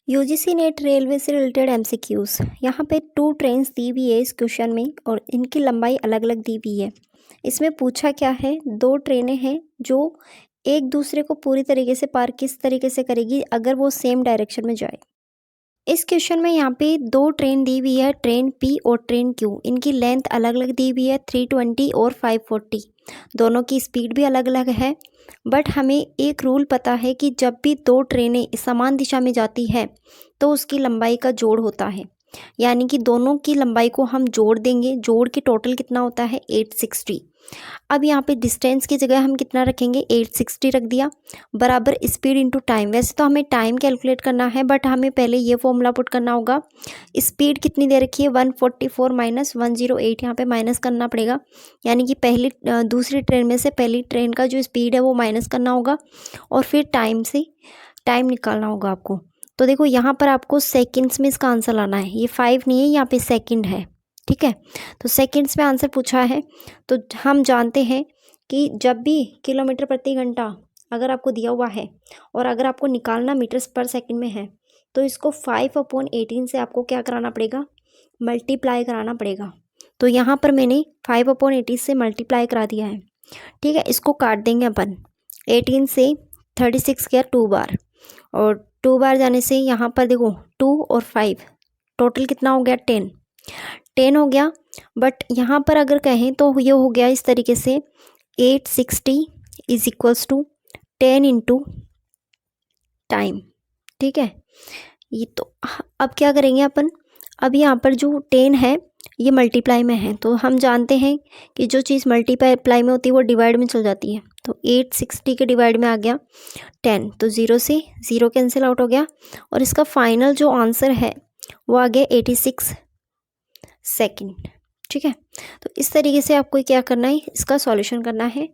UGC net railway से related MCQs. यहाँ पे 2 ट्रेन्स दी हुई है इस क्वेश्चन में और इनकी लंबाई अलग अलग दी हुई है। इसमें पूछा क्या है, 2 ट्रेनें हैं जो एक दूसरे को पूरी तरीके से पार किस तरीके से करेगी अगर वो सेम डायरेक्शन में जाए। इस क्वेश्चन में यहाँ पे 2 ट्रेन दी हुई है, ट्रेन पी और ट्रेन क्यू। इनकी लेंथ अलग अलग दी हुई है, 320 और 540। दोनों की स्पीड भी अलग अलग है। बट हमें एक रूल पता है कि जब भी 2 ट्रेनें समान दिशा में जाती है तो उसकी लंबाई का जोड़ होता है। यानी कि दोनों की लंबाई को हम जोड़ देंगे, जोड़ के टोटल कितना होता है 860। अब यहाँ पे डिस्टेंस की जगह हम कितना रखेंगे, 860 रख दिया, बराबर स्पीड इंटू टाइम। वैसे तो हमें टाइम कैलकुलेट करना है बट हमें पहले ये फॉर्मूला पुट करना होगा। स्पीड कितनी दे रखी है, 144 माइनस 108, यहाँ पे माइनस करना पड़ेगा। यानी कि दूसरी ट्रेन में से पहली ट्रेन का जो स्पीड है वो माइनस करना होगा और फिर टाइम से टाइम निकालना होगा आपको। तो देखो यहाँ पर आपको सेकंड्स में इसका आंसर लाना है। ये 5 नहीं है, यहाँ पे सेकंड है, ठीक है। तो सेकंड्स में आंसर पूछा है तो हम जानते हैं कि जब भी किलोमीटर प्रति घंटा अगर आपको दिया हुआ है और अगर आपको निकालना मीटर्स पर सेकंड में है तो इसको 5/18 से आपको क्या कराना पड़ेगा, मल्टीप्लाई कराना पड़ेगा। तो यहाँ पर मैंने 5/18 से मल्टीप्लाई करा दिया है, ठीक है। इसको काट देंगे अपन, 18 से 36 गया 2 बार और 2 बार जाने से यहाँ पर देखो 2 और 5 टोटल कितना हो गया, 10 हो गया। बट यहाँ पर अगर कहें तो ये हो गया इस तरीके से 860 is equals to 10 into time, ठीक है। ये तो अब क्या करेंगे अपन, अब यहाँ पर जो 10 है ये मल्टीप्लाई में है तो हम जानते हैं कि जो चीज़ मल्टीप्लाई में होती है वो डिवाइड में चल जाती है। तो 860 के डिवाइड में आ गया 10, तो 0 से 0 कैंसिल आउट हो गया और इसका फाइनल जो आंसर है वो आ गया 86 सेकंड, ठीक है। तो इस तरीके से आपको क्या करना है, इसका सॉल्यूशन करना है।